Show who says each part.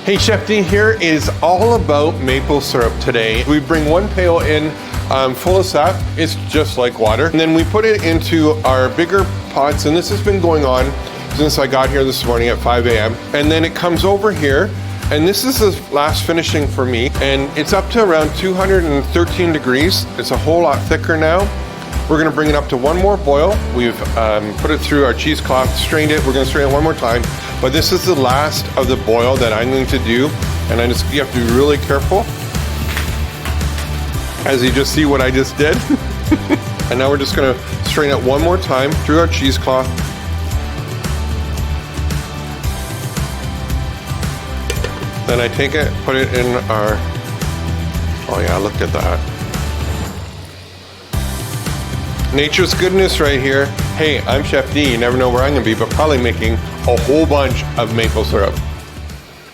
Speaker 1: Hey, ChefD here is all about maple syrup today. We bring one pail in full of sap. It's just like water. And then we put it into our bigger pots, and this has been going on since I got here this morning at 5 a.m. And then it comes over here, and this is the last finishing for me, and it's up to around 213 degrees. It's a whole lot thicker now. We're gonna bring it up to one more boil. We've put it through our cheesecloth, strained it. We're gonna strain it one more time. But this is the last of the boil that I'm going to do. And you have to be really careful. As you just see what I just did. And now we're just gonna strain it one more time through our cheesecloth. Then I take it, put it in our, oh yeah, look at that. Nature's goodness right here. Hey, I'm ChefD. You never know where I'm gonna be, but probably making a whole bunch of maple syrup.